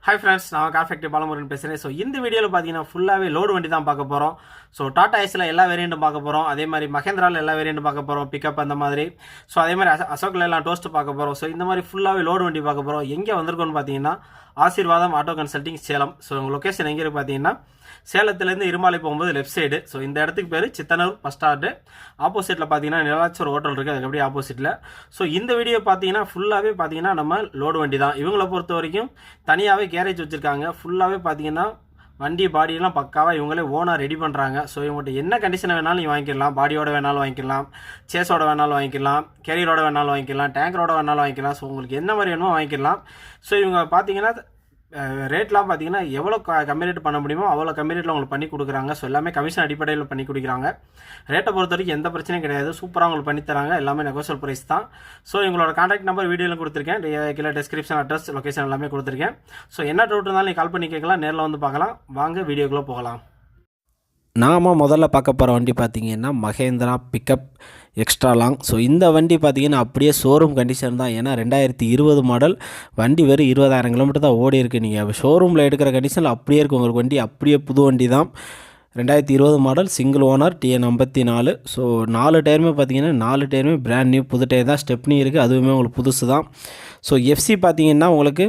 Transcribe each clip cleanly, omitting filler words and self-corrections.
Hi friends, நான் கார்ஃபெக்ட் பாலமுருகன் பேசுகிறேன். So இந்த வீடியோவில் பார்த்தீங்கன்னா ஃபுல்லாகவே லோடு வண்டி தான் பார்க்க போகிறோம். ஸோ டாடா ஏஸில் எல்லா வேரியண்ட்டும் பார்க்க போகிறோம். அதே மாதிரி மஹேந்திராவில் எல்லா வேரியண்ட்டும் பார்க்க போகிறோம், பிக்கப் அந்த மாதிரி. ஸோ அதே மாதிரி அசோக்கில் எல்லாம் டோஸ்ட் பார்க்க போகிறோம். ஸோ இந்த மாதிரி ஃபுல்லாகவே லோடு வண்டி பார்க்க போகிறோம். எங்கே வந்திருக்கோன்னு பார்த்தீங்கன்னா ஆசீர்வாதம் ஆட்டோ கன்சல்டிங் சேலம். ஸோ உங்கள் லொக்கேஷன் எங்கே இருக்குது பார்த்தீங்கன்னா சேலத்துலேருந்து இருமாலை போகும்போது லெஃப்ட் சைடு. ஸோ இந்த இடத்துக்கு பேர் சித்தனூர் பஸ் ஸ்டாண்டு. ஆப்போசிட்டில் பார்த்தீங்கன்னா நிலாச்சூர் ஹோட்டல் இருக்குது, அதுக்கு அப்படியே ஆப்போசிட்டில். ஸோ இந்த வீடியோ பார்த்தீங்கன்னா ஃபுல்லாகவே பார்த்தீங்கன்னா நம்ம லோடு வண்டி தான். இவங்களை பொறுத்த வரைக்கும் தனியாகவே கேரேஜ் வச்சுருக்காங்க. ஃபுல்லாகவே பார்த்தீங்கன்னா வண்டி பாடியெல்லாம் பக்காவாக இவங்களே ஓனாக ரெடி பண்ணுறாங்க. ஸோ இவங்கள்ட்ட என்ன கண்டிஷனை வேணாலும் நீங்கள் வாங்கிக்கலாம். பாடியோட வேணாலும் வாங்கிக்கலாம், சேஸோட வேணாலும் வாங்கிக்கலாம், கேரியரோட வேணாலும் வாங்கிக்கலாம், டேங்கரோட வேணாலும் வாங்கிக்கலாம். ஸோ உங்களுக்கு என்ன மாதிரி வேணுமோ வாங்கிக்கலாம். ஸோ இவங்க பார்த்தீங்கன்னா ரேட்லாம் பார்த்தீங்கன்னா எவ்வளோ கம்மி ரேட் பண்ண முடியுமோ அவ்வளோ கம்மி ரேட்டில் உங்களுக்கு பண்ணி கொடுக்குறாங்க. ஸோ எல்லாமே கமிஷன் அடிப்படையில் பண்ணி கொடுக்குறாங்க. ரேட்டை பொறுத்த வரைக்கும் எந்த பிரச்சனையும் கிடையாது, சூப்பராக உங்களுக்கு பண்ணித்தராங்க. எல்லாமே நெகோசியல் ப்ரைஸ் தான். ஸோ எங்களோட கான்டாக்ட் நம்பர் வீடியோவில் கொடுத்துருக்கேன், கீழே டிஸ்கிரிப்ஷன் அட்ரஸ் லொக்கேஷன் எல்லாமே கொடுத்துருக்கேன். ஸோ என்ன டவுட் இருந்தாலும் நீங்கள் கால் பண்ணி கேட்கலாம், நேரில் வந்து பார்க்கலாம். வாங்க வீடியோக்குள்ளே போகலாம். நாம் முதல்ல பார்க்க போகிற வண்டி பார்த்திங்கன்னா Mahindra pickup extra long. So இந்த வண்டி பார்த்திங்கன்னா அப்படியே ஷோரூம் கண்டிஷன் தான். ஏன்னா 2020 மாடல் வண்டி வெறும் 20,000 கிலோமீட்டர் தான் ஓடி இருக்குது. நீங்கள் ஷோரூமில் எடுக்கிற கண்டிஷனில் அப்படியே இருக்குது உங்களுக்கு வண்டி. அப்படியே புது வண்டி தான், 2020 model, single owner, TN 54. So 4 டயருமே பார்த்திங்கன்னா 4 டயருமே பிராண்ட் நியூ புது டயர் தான். ஸ்டெப்னி இருக்குது, அதுவுமே உங்களுக்கு புதுசு தான். ஸோ எஃப்சி பார்த்திங்கன்னா உங்களுக்கு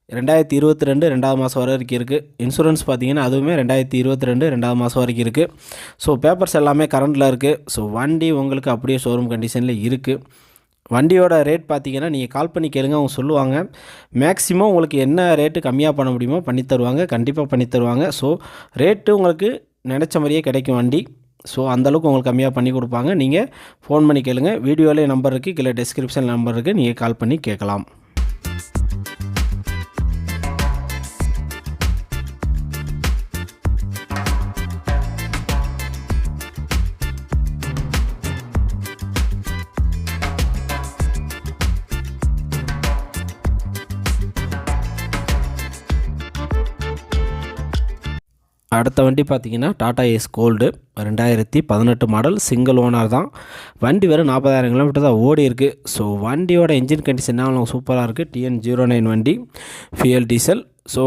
2022 2வது மாதம் வரைக்கும் இருக்குது. இன்சூரன்ஸ் பார்த்தீங்கன்னா அதுவுமே 2022 2வது மாதம் வரைக்கும் இருக்குது. ஸோ பேப்பர்ஸ் எல்லாமே கரண்டில் இருக்குது. ஸோ வண்டி உங்களுக்கு அப்படியே ஷோரூம் கண்டிஷனில் இருக்குது. வண்டியோட ரேட் பார்த்தீங்கன்னா நீங்கள் கால் பண்ணி கேளுங்க, அவங்க சொல்லுவாங்க. மேக்ஸிமம் உங்களுக்கு என்ன ரேட்டு கம்மியாக பண்ண முடியுமோ பண்ணி தருவாங்க, கண்டிப்பாக பண்ணி தருவாங்க. ஸோ ரேட்டு உங்களுக்கு நினச்ச மாதிரியே கிடைக்கும் வண்டி. ஸோ அந்தளவுக்கு உங்களுக்கு கம்மியாக பண்ணி கொடுப்பாங்க. நீங்கள் ஃபோன் பண்ணி கேளுங்க. வீடியோவிலே நம்பர் இருக்குது, கீழே டிஸ்கிரிப்ஷன் நம்பர் இருக்குது, நீங்கள் கால் பண்ணி கேட்கலாம். அடுத்த வண்டி பார்த்திங்கன்னா Tata Ace Gold 2018 model, single owner தான். வண்டி வெறும் 40,000 கிலோமீட்டர் தான் ஓடி இருக்குது. ஸோ வண்டியோட இன்ஜின் கண்டிஷன் அவங்களுக்கு சூப்பராக இருக்குது. TN 09 வண்டி, ஃபியல் டீசல். ஸோ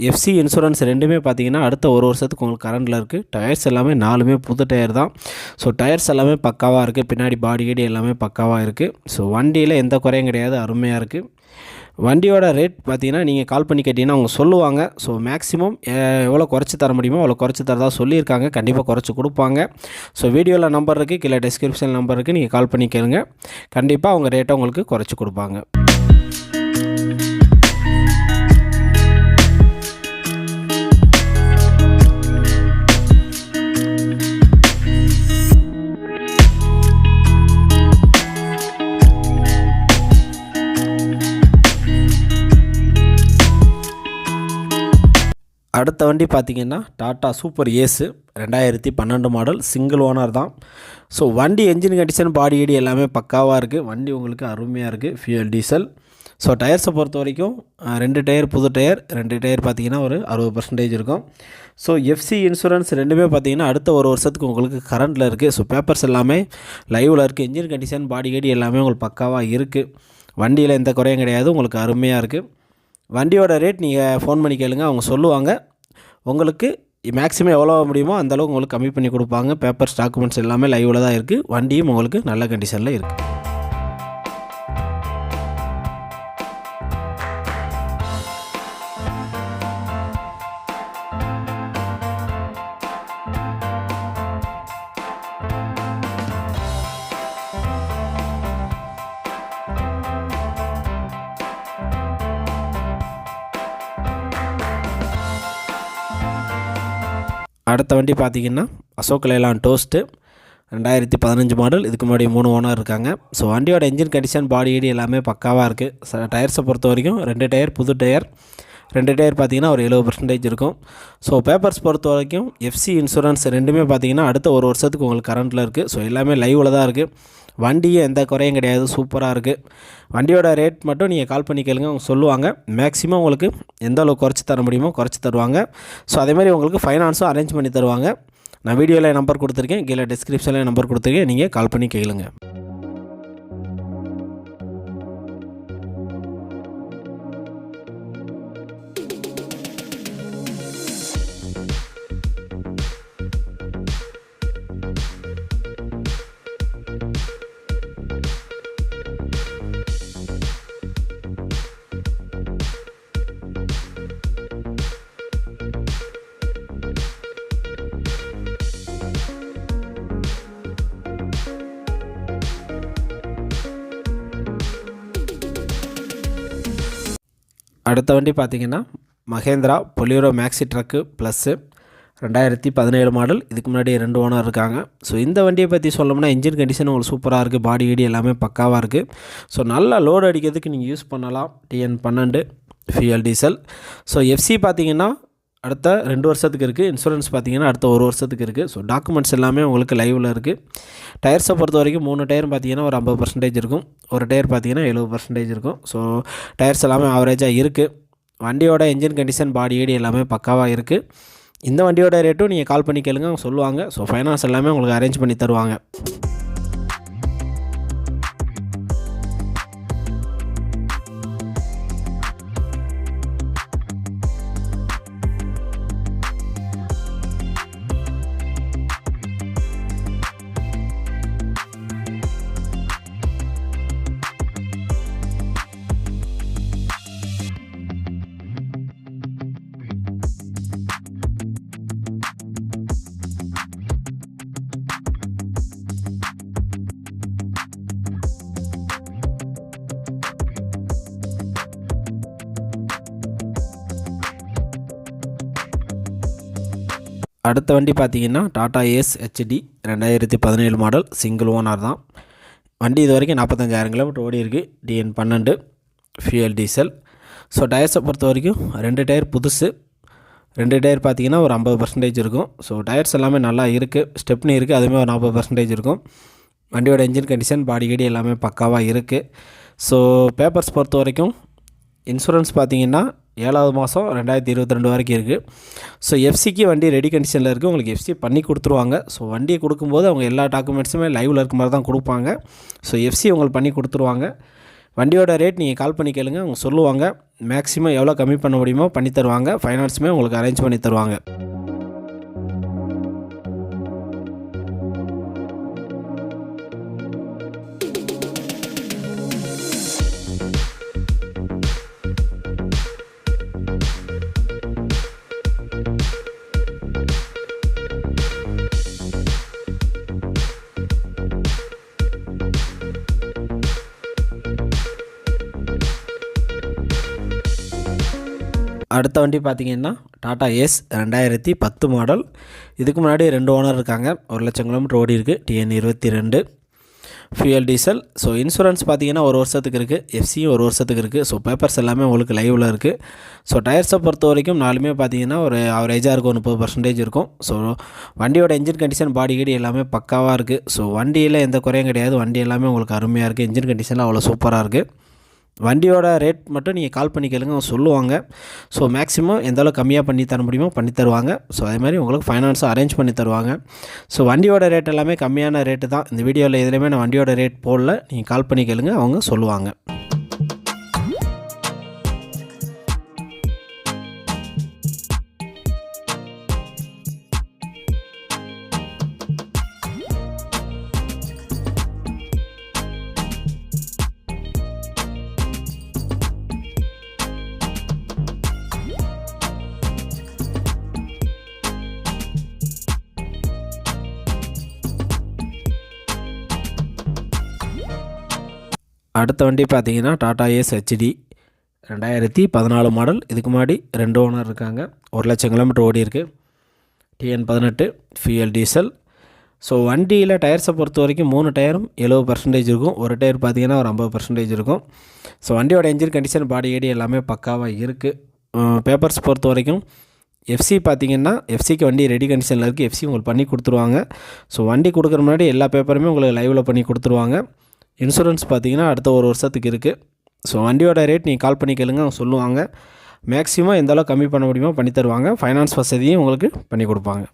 எஃப்சி இன்சூரன்ஸ் ரெண்டுமே பார்த்திங்கன்னா அடுத்த ஒரு வருஷத்துக்கு உங்களுக்கு கரண்டில் இருக்குது. டயர்ஸ் எல்லாமே 4மே புது டயர் தான். ஸோ டயர்ஸ் எல்லாமே பக்காவாக இருக்குது, பின்னாடி பாடி கீடி எல்லாமே பக்காவாக இருக்குது. ஸோ வண்டியில் எந்த குறையும் கிடையாது, அருமையாக இருக்குது. வண்டியோட ரேட் பார்த்தீங்கன்னா நீங்கள் கால் பண்ணி கேட்டிங்கன்னா அவங்க சொல்லுவாங்க. ஸோ மேக்ஸிமம் எவ்வளோ குறைச்சி தர முடியுமோ அவ்வளோ குறைச்சி தரதா சொல்லியிருக்காங்க. கண்டிப்பாக குறைச்சி கொடுப்பாங்க. ஸோ வீடியோவில் நம்பர் இருக்குது, கீழே டிஸ்கிரிப்ஷன் நம்பர் இருக்குது, நீங்கள் கால் பண்ணி கேளுங்க. கண்டிப்பாக அவங்க ரேட்டை உங்களுக்கு குறைச்சி கொடுப்பாங்க. அடுத்த வண்டி பார்த்திங்கன்னா Tata super Ace 2012 model, single owner தான். ஸோ வண்டி என்ஜின் கண்டிஷன் பாடி ஏடி எல்லாமே பக்காவாக இருக்குது. வண்டி உங்களுக்கு அருமையாக இருக்குது, ஃபியூல் டீசல். ஸோ டயர்ஸை பொறுத்த வரைக்கும் 2 டயர் புது டயர், 2 டயர் பார்த்திங்கன்னா ஒரு 60% இருக்கும். ஸோ எஃப்சி இன்சூரன்ஸ் ரெண்டுமே பார்த்திங்கன்னா அடுத்த ஒரு வருஷத்துக்கு உங்களுக்கு கரண்டில் இருக்குது. ஸோ பேப்பர்ஸ் எல்லாமே லைவில் இருக்குது. என்ஜின் கண்டிஷன் பாடி ஏடி எல்லாமே உங்களுக்கு பக்காவாக இருக்குது. வண்டியில் எந்த குறையும் கிடையாது, உங்களுக்கு அருமையாக இருக்குது. வண்டியோட ரேட் நீங்கள் ஃபோன் பண்ணி கேளுங்க, அவங்க சொல்லுவாங்க. உங்களுக்கு மேக்ஸிமம் எவ்வளோ முடியுமோ அந்தளவுக்கு உங்களுக்கு கம்மி பண்ணி கொடுப்பாங்க. பேப்பர்ஸ் டாக்குமெண்ட்ஸ் எல்லாமே லைவில் தான் இருக்குது. வண்டியும் உங்களுக்கு நல்ல கண்டிஷனில் இருக்குது. அடுத்த வண்டி பார்த்திங்கன்னா அசோக்கில் டோஸ்ட்டு 2015 மாடல். இதுக்கு முன்னாடி 3 ஓனர் இருக்காங்க. ஸோ வண்டியோட இன்ஜின் கண்டிஷன் பாடி ஏடி எல்லாமே பக்காவாக இருக்குது. டயர்ஸை பொறுத்த வரைக்கும் 2 டயர் புது டயர், 2 டயர் பார்த்திங்கன்னா ஒரு 70% இருக்கும். ஸோ பேப்பர்ஸ் பொறுத்த வரைக்கும் எஃப்சி இன்சூரன்ஸ் ரெண்டுமே பார்த்திங்கன்னா அடுத்த ஒரு வருஷத்துக்கு உங்களுக்கு கரண்டில் இருக்குது. ஸோ எல்லாமே லைவில் தான் இருக்குது. வண்டியும் எந்த குறையும் கிடையாது, சூப்பராக இருக்குது. வண்டியோட ரேட் மட்டும் நீங்கள் கால் பண்ணி கேளுங்க, அவங்க சொல்லுவாங்க. மேக்ஸிமம் உங்களுக்கு எந்த அளவுக்கு குறைச்சி தர முடியுமோ குறைச்சி தருவாங்க. ஸோ அதேமாதிரி உங்களுக்கு ஃபைனான்ஸும் அரேஞ்ச் பண்ணி தருவாங்க. நான் வீடியோவில் நம்பர் கொடுத்துருக்கேன், கீழே டிஸ்கிரிப்ஷனில் நம்பர் கொடுத்துருக்கேன், நீங்கள் கால் பண்ணி கேளுங்க. அடுத்த வண்டி பார்த்திங்கன்னா Mahindra Bolero Maxi truck plus 2017 model. இதுக்கு முன்னாடி 2 ஓனர் இருக்காங்க. ஸோ இந்த வண்டியை பற்றி சொல்லணும்னா இன்ஜின் கண்டிஷன் உங்களுக்கு சூப்பராக இருக்குது, பாடி கீடி எல்லாமே பக்காவாக இருக்குது. ஸோ நல்லா லோடு அடிக்கிறதுக்கு நீங்கள் யூஸ் பண்ணலாம். TN12 fuel diesel. So FC பார்த்திங்கன்னா அடுத்த 2 வருஷத்துக்கு இருக்குது. இன்சூரன்ஸ் பார்த்திங்கன்னா அடுத்த 1 வருஷத்துக்கு இருக்குது. ஸோ டாக்குமெண்ட்ஸ் எல்லாமே உங்களுக்கு லைவில் இருக்குது. டயர்ஸை பொறுத்த வரைக்கும் 3 டயர் பார்த்திங்கன்னா ஒரு 50% இருக்கும், ஒரு டயர் பார்த்திங்கன்னா 70% இருக்கும். ஸோ டயர்ஸ் எல்லாமே ஆவரேஜாக இருக்குது. வண்டியோட இன்ஜின் கண்டிஷன் பாடி கீடி எல்லாமே பக்காவாக இருக்குது. இந்த வண்டியோட ரேட்டும் நீங்கள் கால் பண்ணி கேளுங்க, அவங்க சொல்லுவாங்க. ஸோ ஃபைனான்ஸ் எல்லாமே உங்களுக்கு அரேஞ்ச் பண்ணி தருவாங்க. அடுத்த வண்டி பார்த்திங்கன்னா Tata Ace HD 2017 model, single owner தான். வண்டி இது வரைக்கும் 45,000 கிலோமீட்டர் ஓடி இருக்குது. TN12 fuel diesel. ஸோ டயர்ஸை பொறுத்த வரைக்கும் 2 டயர் புதுசு, 2 டயர் பார்த்திங்கன்னா ஒரு 50% இருக்கும். ஸோ டயர்ஸ் எல்லாமே நல்லா இருக்குது. ஸ்டெப்னி இருக்குது, அதுவுமே ஒரு 40% இருக்கும். வண்டியோட இன்ஜின் கண்டிஷன் பாடி கீடி எல்லாமே பக்காவாக இருக்குது. ஸோ பேப்பர்ஸ் பொறுத்த வரைக்கும் இன்சூரன்ஸ் பார்த்திங்கன்னா 7வது மாதம் 2022 வரைக்கும் இருக்குது. ஸோ எஃப்சிக்கு வண்டி ரெடி கண்டிஷனில் இருக்குது. உங்களுக்கு எஃப்சி பண்ணி கொடுத்துருவாங்க. ஸோ வண்டியை கொடுக்கும்போது அவங்க எல்லா டாக்குமெண்ட்ஸுமே லைவில் இருக்க மாதிரி தான் கொடுப்பாங்க. ஸோ எஃப்சி உங்களுக்கு பண்ணி கொடுத்துருவாங்க. வண்டியோட ரேட் நீங்கள் கால் பண்ணி கேளுங்க, அவங்க சொல்லுவாங்க. மேக்ஸிமம் எவ்வளோ கம்மி பண்ண முடியுமோ பண்ணி தருவாங்க. ஃபைனான்ஸுமே உங்களுக்கு அரேஞ்ச் பண்ணி தருவாங்க. அடுத்த வண்டி பார்த்திங்கன்னா டாடா ஏஸ் 2010 மாடல். இதுக்கு முன்னாடி 2 ஓனர் இருக்காங்க. 1,00,000 கிலோமீட்டர் ஓடி இருக்குது. TN22 fuel diesel. So insurance பார்த்திங்கன்னா 1 வருஷத்துக்கு இருக்குது. எஃப்சியும் 1 வருஷத்துக்கு இருக்குது. ஸோ பேப்பர்ஸ் எல்லாமே உங்களுக்கு லைவில் இருக்குது. ஸோ டயர்ஸை பொறுத்த வரைக்கும் நாலுமே பார்த்திங்கன்னா ஒரு ஆவரேஜாக இருக்கும், 30% இருக்கும். ஸோ வண்டியோட இன்ஜின் கண்டிஷன் பாடி கீடி எல்லாமே பக்காவாக இருக்குது. ஸோ வண்டியில் எந்த குறையும் கிடையாது. வண்டி எல்லாமே உங்களுக்கு அருமையாக இருக்குது. இன்ஜின் கண்டிஷனில் அவ்வளோ சூப்பராக இருக்குது. வண்டியோட ரேட் மட்டும் நீங்கள் கால் பண்ணி கேளுங்க, அவங்க சொல்லுவாங்க. ஸோ மேக்ஸிமம் எந்த அளவுக்கு கம்மியாக பண்ணி தர முடியுமோ பண்ணி தருவாங்க. ஸோ அதே மாதிரி உங்களுக்கு ஃபைனான்ஸும் அரேஞ்ச் பண்ணி தருவாங்க. ஸோ வண்டியோட ரேட் எல்லாமே கம்மியான ரேட்டு தான். இந்த வீடியோவில் எதுலேயுமே நான் வண்டியோட ரேட் போடல. நீங்கள் கால் பண்ணி கேளுங்க, அவங்க சொல்லுவாங்க. அடுத்த வண்டி பார்த்திங்கன்னா டாடா ஏஸ் ஹெச்டி 2014 மாடல். இதுக்கு முன்னாடி 2 ஓனர் இருக்காங்க. 1,00,000 கிலோமீட்டர் ஓடி இருக்குது. TN18 fuel diesel. ஸோ வண்டியில் டயர்ஸை பொறுத்த வரைக்கும் 3 டயரும் 70% இருக்கும், ஒரு டயர் பார்த்திங்கன்னா ஒரு 50% இருக்கும். ஸோ வண்டியோட இன்ஜின் கண்டிஷன் பாடி கீடி எல்லாமே பக்காவாக இருக்குது. பேப்பர்ஸ் பொறுத்த வரைக்கும் எஃப்சி பார்த்திங்கன்னா எஃப்சிக்கு வண்டி ரெடி கண்டிஷனில் இருக்குது. எஃப்சி உங்களுக்கு பண்ணி கொடுத்துருவாங்க. ஸோ வண்டி கொடுக்குற முன்னாடி எல்லா பேப்பருமே உங்களுக்கு லைவில் பண்ணி கொடுத்துருவாங்க. இன்சூரன்ஸ் பார்த்திங்கன்னா அடுத்த 1 வருஷத்துக்கு இருக்குது. ஸோ வண்டியோட ரேட் நீங்கள் கால் பண்ணி கேளுங்க, அவங்க சொல்லுவாங்க. மேக்ஸிமம் எந்த அளவுக்கு கம்மி பண்ண முடியுமோ பண்ணி தருவாங்க. ஃபைனான்ஸ் வசதியும் உங்களுக்கு பண்ணி கொடுப்பாங்க.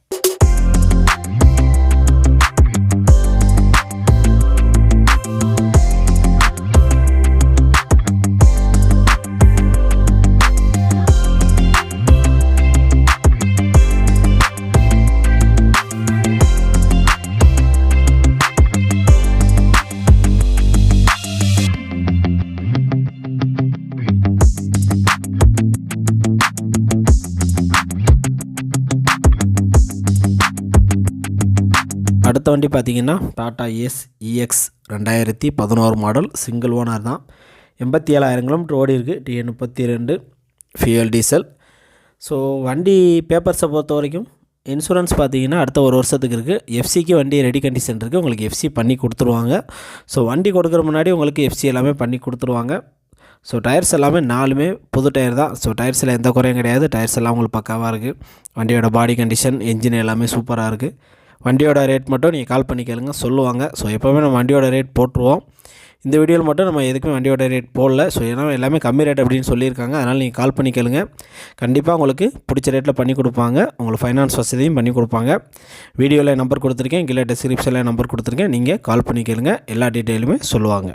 அடுத்த வண்டி பார்த்திங்கன்னா Tata Ace EX 2011 model, single owner தான். 87,000 கிலோமீட்டர் ஓடி இருக்குது. TN32 fuel diesel. ஸோ வண்டி பேப்பர்ஸை பொறுத்த வரைக்கும் இன்சூரன்ஸ் பார்த்தீங்கன்னா அடுத்த ஒரு வருஷத்துக்கு இருக்குது. எஃப்சிக்கு வண்டி ரெடி கண்டிஷன் இருக்குது, உங்களுக்கு எஃப்சி பண்ணி கொடுத்துருவாங்க. ஸோ வண்டி கொடுக்குற முன்னாடி உங்களுக்கு எஃப்சி எல்லாமே பண்ணி கொடுத்துருவாங்க. ஸோ டயர்ஸ் எல்லாமே 4மே புது டயர் தான். ஸோ டயர்ஸில் எந்த குறையும் கிடையாது. டயர்ஸ் எல்லாம் உங்களுக்கு பக்காவாக இருக்குது. வண்டியோட பாடி கண்டிஷன், என்ஜின் எல்லாமே சூப்பராக இருக்குது. வண்டியோட ரேட் மட்டும் நீங்கள் கால் பண்ணி கேளுங்க, சொல்லுவாங்க. ஸோ எப்போவுமே நம்ம வண்டியோட ரேட் போட்டுருவோம். இந்த வீடியோவில் மட்டும் நம்ம எதுக்குமே வண்டியோட ரேட் போடல. ஸோ ஏன்னா எல்லாமே கம்மி ரேட் அப்படின்னு சொல்லியிருக்காங்க. அதனால் நீங்கள் கால் பண்ணி கேளுங்க, கண்டிப்பாக உங்களுக்கு பிடிச்ச ரேட்டில் பண்ணி கொடுப்பாங்க. உங்களுக்கு ஃபைனான்ஸ் வசதியும் பண்ணி கொடுப்பாங்க. வீடியோவில் நம்பர் கொடுத்துருக்கேன், கீழே டிஸ்கிரிப்ஷனில் நம்பர் கொடுத்துருக்கேன், நீங்கள் கால் பண்ணி கேளுங்க, எல்லா டீட்டெயிலுமே சொல்லுவாங்க.